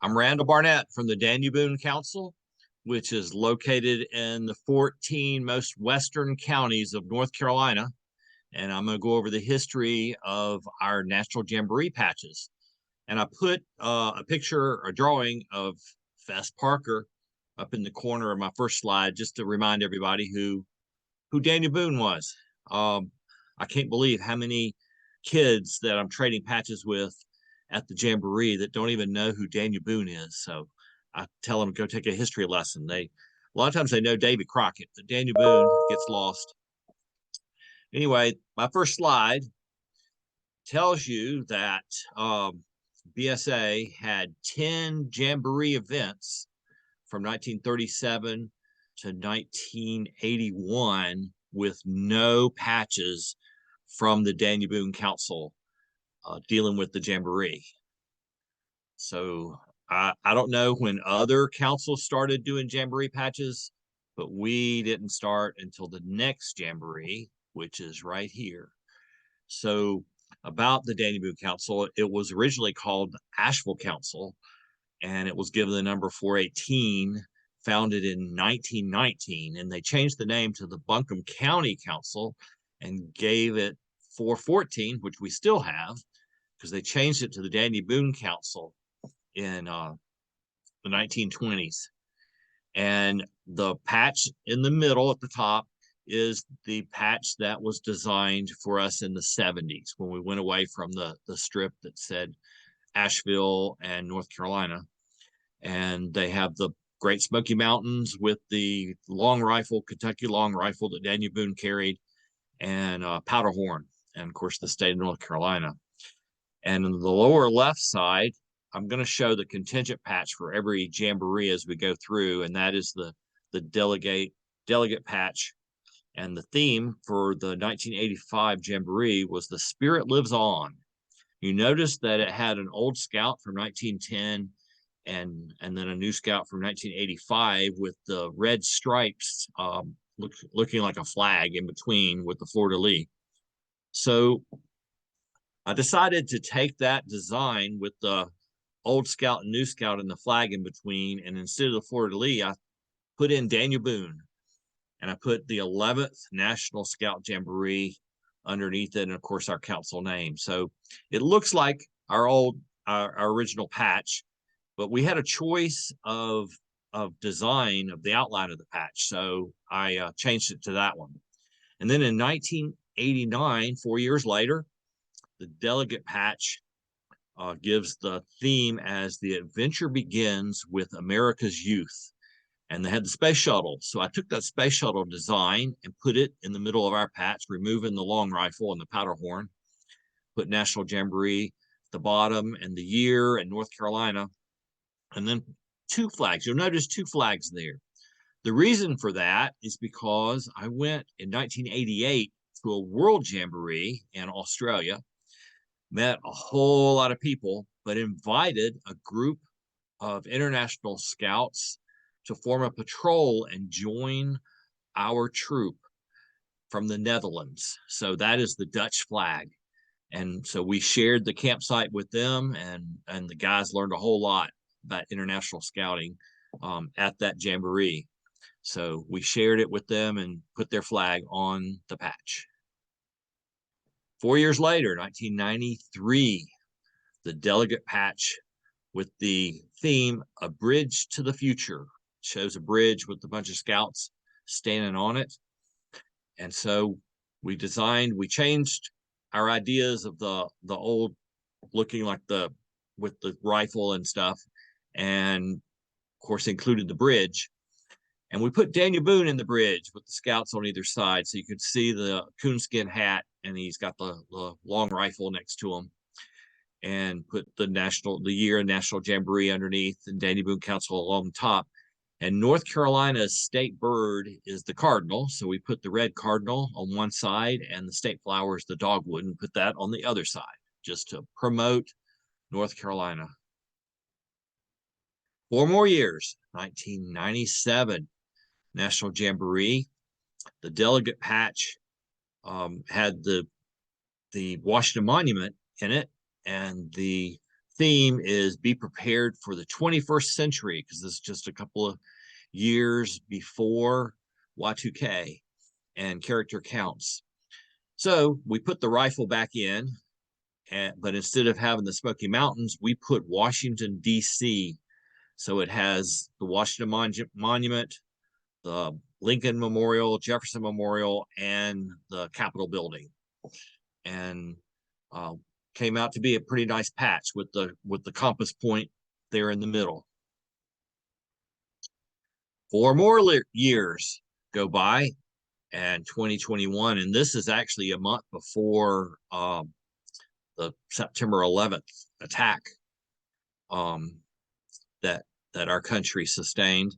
I'm Randall Barnett from the Daniel Boone Council, which is located in the 14 most western counties of North Carolina. And I'm going to go over the history of our National Jamboree patches. And I put a picture, a drawing of Fess Parker up in the corner of my first slide, just to remind everybody who Daniel Boone was. I can't believe how many kids that I'm trading patches with at the Jamboree that don't even know who Daniel Boone is. So I tell them to go take a history lesson. A lot of times they know Davy Crockett, but Daniel Boone gets lost. Anyway, my first slide tells you that BSA had 10 Jamboree events from 1937 to 1981 with no patches from the Daniel Boone Council dealing with the Jamboree. So I don't know when other councils started doing Jamboree patches, but we didn't start until the next Jamboree, which is right here. So about the Daniel Boone Council, it was originally called the Asheville Council, and it was given the number 418, founded in 1919, and they changed the name to the Buncombe County Council and gave it 414, which we still have, because they changed it to the Daniel Boone Council in the 1920s. And the patch in the middle at the top is the patch that was designed for us in the 70s when we went away from the strip that said Asheville and North Carolina. And they have the Great Smoky Mountains with the long rifle, Kentucky long rifle that Daniel Boone carried, and powder horn, and of course the state of North Carolina. And in the lower left side, I'm going to show the contingent patch for every Jamboree as we go through, and that is the delegate patch. And the theme for the 1985 Jamboree was "The Spirit Lives On." You notice that it had an old scout from 1910 and then a new scout from 1985 with the red stripes looking like a flag in between with the fleur-de-lis. So I decided to take that design with the old scout and new scout and the flag in between, and instead of the fleur-de-lis, I put in Daniel Boone, and I put the 11th National Scout Jamboree underneath it, and of course our council name. So it looks like our original patch, but we had a choice of design of the outline of the patch, so I changed it to that one. And then in 1989, 4 years later, the delegate patch gives the theme as "The Adventure Begins with America's Youth." And they had the space shuttle. So I took that space shuttle design and put it in the middle of our patch, removing the long rifle and the powder horn, put National Jamboree at the bottom and the year and North Carolina, and then two flags. You'll notice two flags there. The reason for that is because I went in 1988 to a World Jamboree in Australia, met a whole lot of people, but invited a group of international scouts to form a patrol and join our troop from the Netherlands. So that is the Dutch flag. And so we shared the campsite with them, and the guys learned a whole lot about international scouting at that Jamboree. So we shared it with them and put their flag on the patch. 4 years later, 1993, the delegate patch with the theme "A Bridge to the Future" shows a bridge with a bunch of scouts standing on it. And so we changed our ideas of the old looking like with the rifle and stuff, and of course included the bridge. And we put Daniel Boone in the bridge with the scouts on either side, so you could see the coonskin hat, and he's got the long rifle next to him, and put the year and National Jamboree underneath, and Daniel Boone Council along the top. And North Carolina's state bird is the cardinal, so we put the red cardinal on one side, and the state flower is the dogwood, and put that on the other side, just to promote North Carolina. 4 more years, 1997, National Jamboree. The delegate patch had the Washington Monument in it, and the theme is be prepared for the 21st century, because this is just a couple of years before Y2K and character counts. So we put the rifle back in, but instead of having the Smoky Mountains, we put Washington, D.C. So it has the Washington Monument, the Lincoln Memorial, Jefferson Memorial, and the Capitol building. And came out to be a pretty nice patch with the compass point there in the middle. 4 more years go by, and 2021, and this is actually a month before the September 11th attack that our country sustained.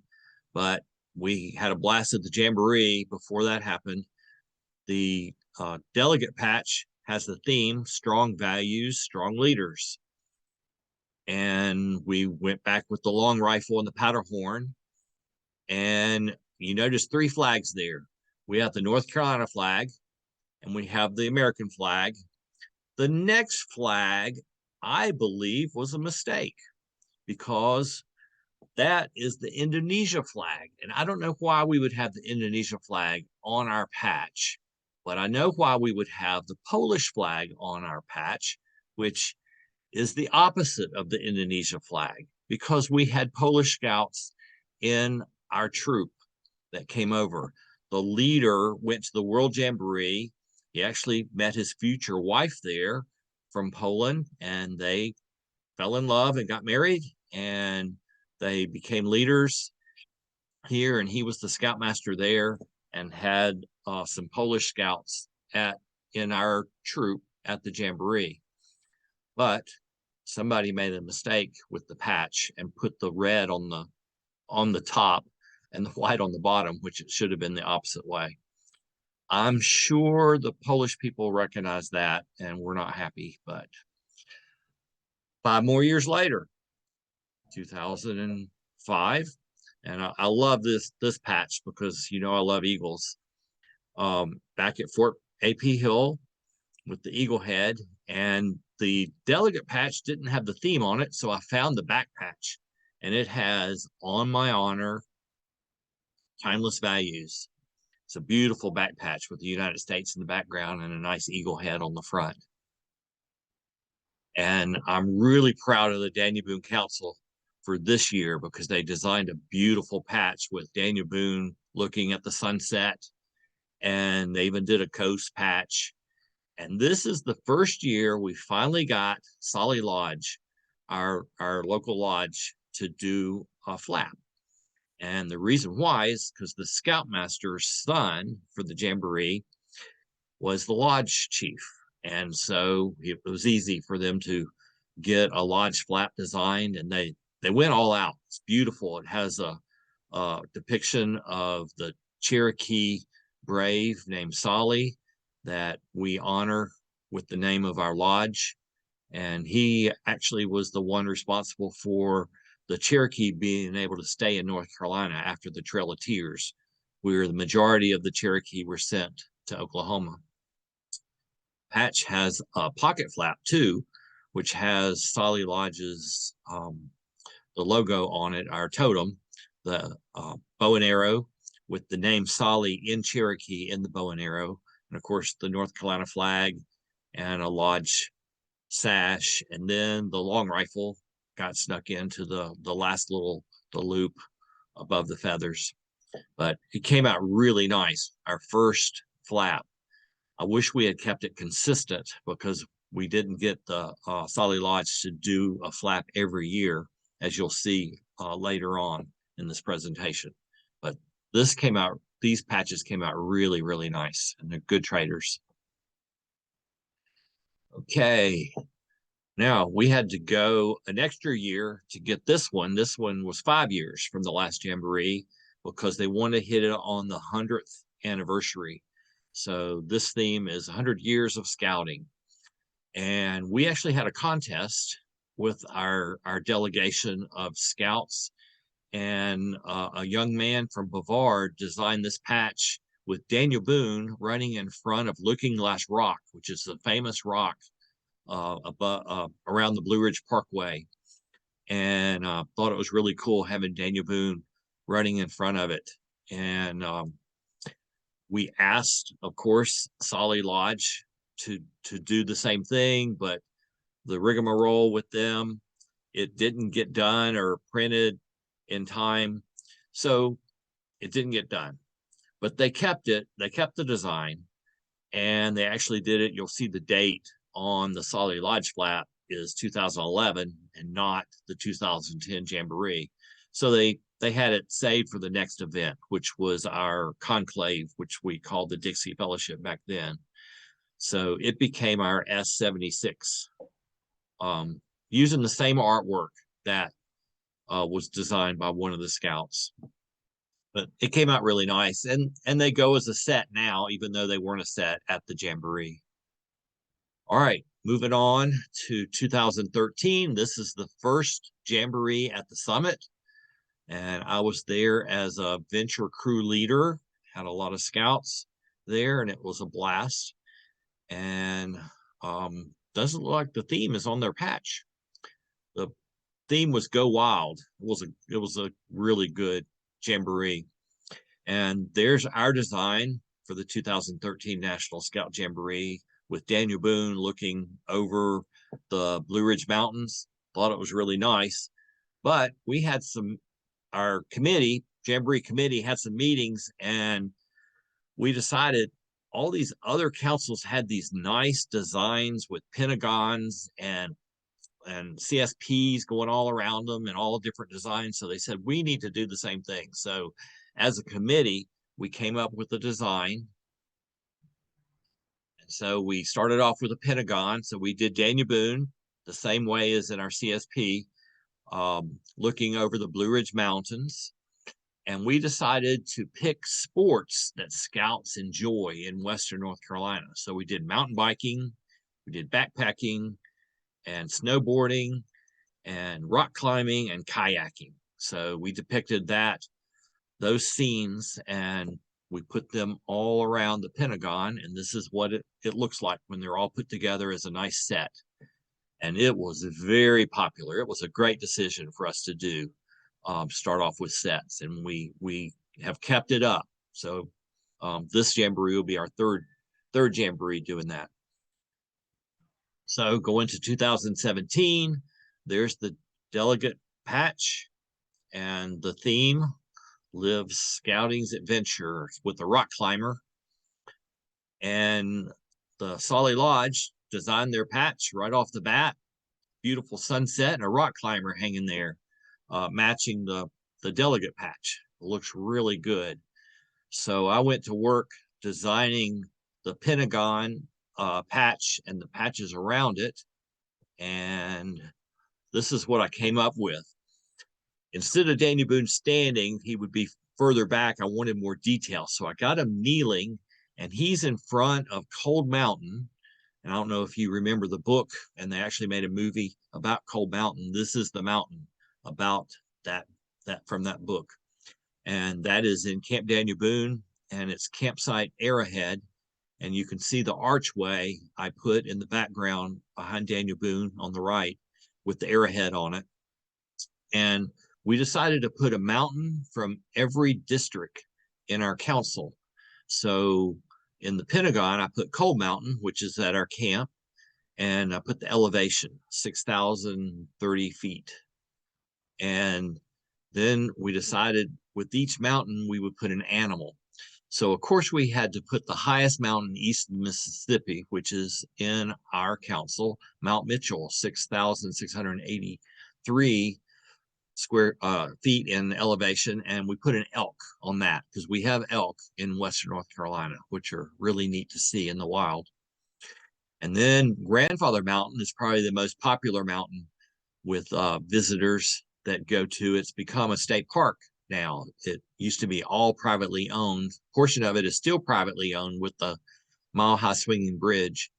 But we had a blast at the Jamboree before that happened. The delegate patch has the theme, strong values, strong leaders. And we went back with the long rifle and the powder horn. And you notice 3 flags there. We have the North Carolina flag, and we have the American flag. The next flag, I believe, was a mistake, because that is the Indonesia flag. And I don't know why we would have the Indonesia flag on our patch, but I know why we would have the Polish flag on our patch, which is the opposite of the Indonesia flag, because we had Polish scouts in our troop that came over. The leader went to the World Jamboree. He actually met his future wife there from Poland, and they fell in love and got married, and they became leaders here, and he was the scoutmaster there and had some Polish scouts in our troop at the Jamboree. But somebody made a mistake with the patch and put the red on the top and the white on the bottom, which it should have been the opposite way. I'm sure the Polish people recognize that and we're not happy. But 5 more years later, 2005, and I love this patch because I love eagles. Back at Fort A.P. Hill with the eagle head, and the delegate patch didn't have the theme on it, so I found the back patch, and it has "On My Honor, Timeless Values." It's a beautiful back patch with the United States in the background and a nice eagle head on the front. And I'm really proud of the Daniel Boone Council for this year, because they designed a beautiful patch with Daniel Boone looking at the sunset, and they even did a coast patch. And this is the first year we finally got Tsali Lodge, our local lodge, to do a flap. And the reason why is because the scoutmaster's son for the Jamboree was the lodge chief. And so it was easy for them to get a lodge flap designed, and they went all out. It's beautiful. It has a depiction of the Cherokee brave named Tsali that we honor with the name of our lodge. And he actually was the one responsible for the Cherokee being able to stay in North Carolina after the Trail of Tears, where the majority of the Cherokee were sent to Oklahoma. Patch has a pocket flap too, which has Tsali Lodge's the logo on it, our totem, the bow and arrow with the name Tsali in Cherokee in the bow and arrow, and of course the North Carolina flag and a lodge sash, and then the long rifle got snuck into the last the loop above the feathers. But it came out really nice, our first flap. I wish we had kept it consistent, because we didn't get the Tsali Lodge to do a flap every year, as you'll see later on in this presentation. But these patches came out really, really nice, and they're good traders. Okay, now we had to go an extra year to get this one. This one was 5 years from the last Jamboree, because they want to hit it on the 100th anniversary. So this theme is 100 years of scouting. And we actually had a contest with our delegation of scouts, and a young man from Bavard designed this patch with Daniel Boone running in front of Looking Glass Rock, which is the famous rock around the Blue Ridge Parkway, and thought it was really cool having Daniel Boone running in front of it. And we asked, of course, Tsali Lodge to do the same thing, but the rigmarole with them, it didn't get done or printed in time, so it didn't get done. But they kept it. They kept the design, and they actually did it. You'll see the date on the Tsali Lodge flap is 2011 and not the 2010 Jamboree. So they had it saved for the next event, which was our conclave, which we called the Dixie Fellowship back then. So it became our S76, using the same artwork that was designed by one of the scouts. But it came out really nice, and they go as a set now, even though they weren't a set at the Jamboree. All right, moving on to 2013. This is the first Jamboree at the summit, and I was there as a venture crew leader. Had a lot of scouts there, and it was a blast. And doesn't look like the theme is on their patch. The theme was Go Wild. It was a really good Jamboree. And there's our design for the 2013 National Scout Jamboree, with Daniel Boone looking over the Blue Ridge Mountains. Thought it was really nice. But we had our committee, Jamboree committee, had some meetings, and we decided all these other councils had these nice designs with pentagons and CSPs going all around them and all different designs. So they said, we need to do the same thing. So as a committee, we came up with a design. And so we started off with a pentagon. So we did Daniel Boone the same way as in our CSP, looking over the Blue Ridge Mountains. And we decided to pick sports that scouts enjoy in Western North Carolina. So we did mountain biking, we did backpacking, and snowboarding, and rock climbing, and kayaking. So we depicted those scenes, and we put them all around the pentagon, and this is what it looks like when they're all put together as a nice set. And it was very popular. It was a great decision for us to do, start off with sets, and we have kept it up. So this Jamboree will be our third Jamboree doing that. So go into 2017, there's the delegate patch, and the theme, Live Scouting's Adventure with a rock climber. And the Tsali Lodge designed their patch right off the bat. Beautiful sunset and a rock climber hanging there, matching the delegate patch. It looks really good. So I went to work designing the pentagon patch and the patches around it, and this is what I came up with. Instead of Daniel Boone standing, he would be further back. I wanted more detail, so I got him kneeling, and he's in front of Cold Mountain. And I don't know if you remember the book, and they actually made a movie about Cold Mountain. This is the mountain about that from that book, and that is in Camp Daniel Boone, and it's campsite Arrowhead. And you can see the archway I put in the background behind Daniel Boone on the right with the arrowhead on it. And we decided to put a mountain from every district in our council. So in the pentagon, I put Cold Mountain, which is at our camp, and I put the elevation, 6,030 feet. And then we decided with each mountain, we would put an animal. So, of course, we had to put the highest mountain east of Mississippi, which is in our council, Mount Mitchell, 6,683 square feet in elevation. And we put an elk on that because we have elk in Western North Carolina, which are really neat to see in the wild. And then Grandfather Mountain is probably the most popular mountain with visitors that go to. It's become a state park now. It used to be all privately owned. A portion of it is still privately owned with the Mile High Swinging Bridge,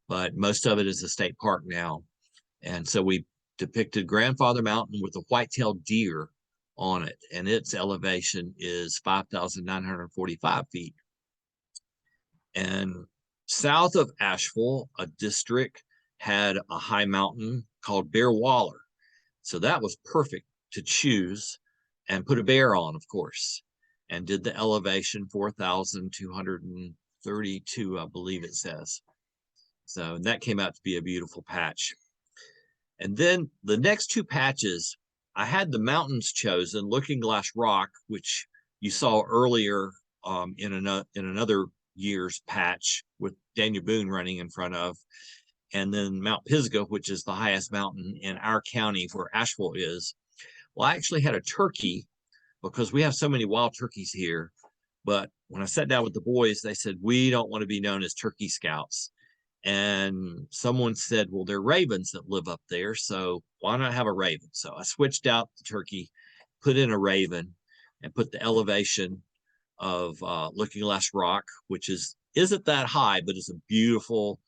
but most of it is a state park now. And so we depicted Grandfather Mountain with a white-tailed deer on it, and its elevation is 5,945 feet. And south of Asheville, a district had a high mountain called Bear Waller. So that was perfect to choose and put a bear on, of course, and did the elevation 4,232, I believe it says. So that came out to be a beautiful patch. And then the next two patches, I had the mountains chosen, Looking Glass Rock, which you saw earlier in another year's patch with Daniel Boone running in front of, and then Mount Pisgah, which is the highest mountain in our county where Asheville is. Well, I actually had a turkey because we have so many wild turkeys here. But when I sat down with the boys, they said, we don't want to be known as turkey scouts. And someone said, well, they're ravens that live up there, so why not have a raven? So I switched out the turkey, put in a raven, and put the elevation of Looking Glass Rock, which isn't that high, but it's a beautiful,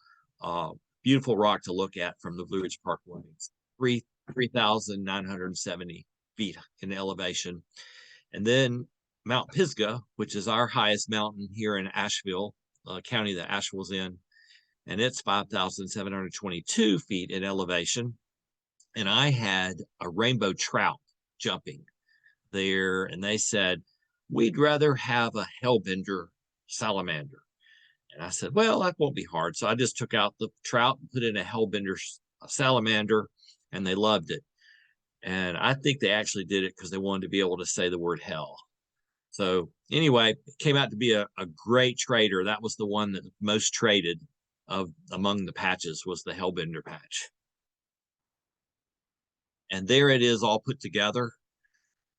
beautiful rock to look at from the Blue Ridge Parkway. It's 3,970 feet in elevation. And then Mount Pisgah, which is our highest mountain here in Asheville, county that Asheville's in, and it's 5,722 feet in elevation. And I had a rainbow trout jumping there, and they said, we'd rather have a hellbender salamander. And I said, well, that won't be hard. So I just took out the trout and put in a hellbender salamander, and they loved it. And I think they actually did it because they wanted to be able to say the word hell. So anyway, it came out to be a great trader. That was the one that most traded among the patches, was the hellbender patch. And there it is all put together.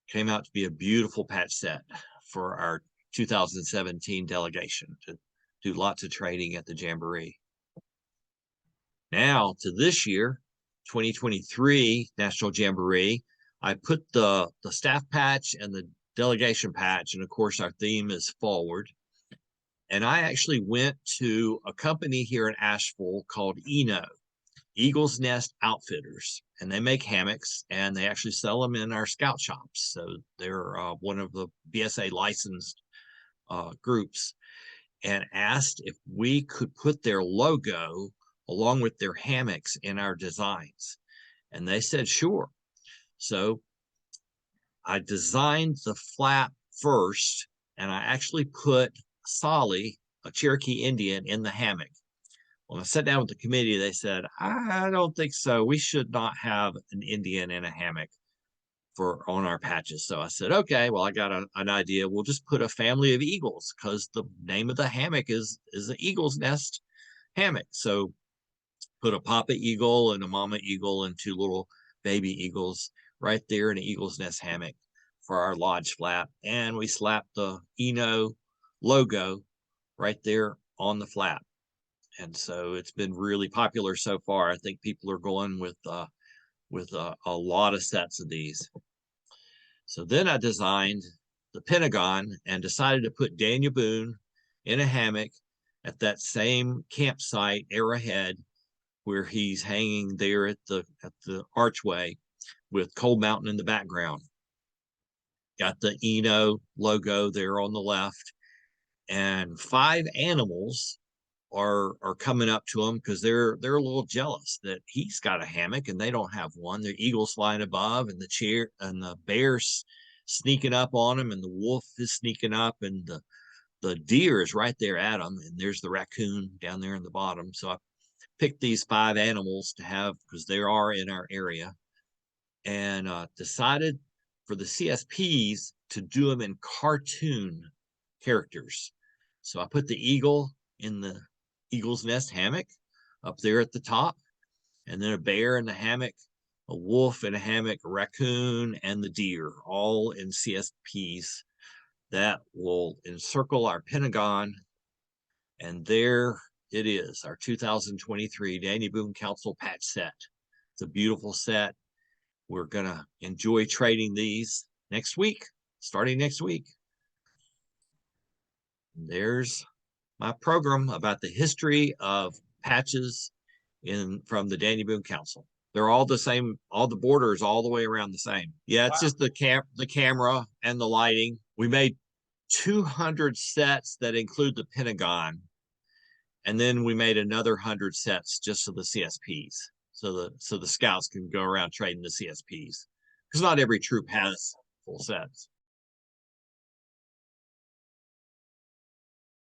Came out to be a beautiful patch set for our 2017 delegation to do lots of trading at the Jamboree. Now to this year, 2023 National Jamboree, I put the staff patch and the delegation patch, and of course our theme is forward. And I actually went to a company here in Asheville called Eagle's Nest Outfitters, and they make hammocks, and they actually sell them in our scout shops. So they're one of the BSA licensed groups, and asked if we could put their logo along with their hammocks in our designs. And they said, sure. So I designed the flap first, and I actually put Tsali, a Cherokee Indian, in the hammock. When I sat down with the committee, they said, I don't think so. We should not have an Indian in a hammock on our patches. So I said, okay, well, I got an idea. We'll just put a family of eagles, because the name of the hammock is the Eagle's Nest hammock. So put a papa eagle and a mama eagle and two little baby eagles right there in an Eagle's Nest hammock for our lodge flap. And we slapped the logo right there on the flap. And so it's been really popular so far. I think people are going with a lot of sets of these. So then I designed the Pentagon and decided to put Daniel Boone in a hammock at that same campsite, Arrowhead, where he's hanging there at the archway with Cold Mountain in the background. Got the logo there on the left, and 5 animals are coming up to him because they're a little jealous that he's got a hammock and they don't have one. The eagle's flying above, and the bear's sneaking up on him, and the wolf is sneaking up, and the deer is right there at him, and there's the raccoon down there in the bottom. So I picked these 5 animals to have because they are in our area, and decided for the CSPs to do them in cartoon characters. So I put the eagle in the Eagle's Nest hammock up there at the top, and then a bear in the hammock, a wolf in a hammock, a raccoon, and the deer, all in CSPs. That will encircle our Pentagon, and there it is, our 2023 Daniel Boone Council patch set. It's a beautiful set. We're gonna enjoy trading these next week, starting next week. And there's my program about the history of patches from the Daniel Boone Council. They're all the same, all the borders all the way around the same. Yeah, it's just the camera and the lighting. We made 200 sets that include the Pentagon, And then we made another 100 sets just for the CSPs. So the scouts can go around trading the CSPs. Because not every troop has full sets.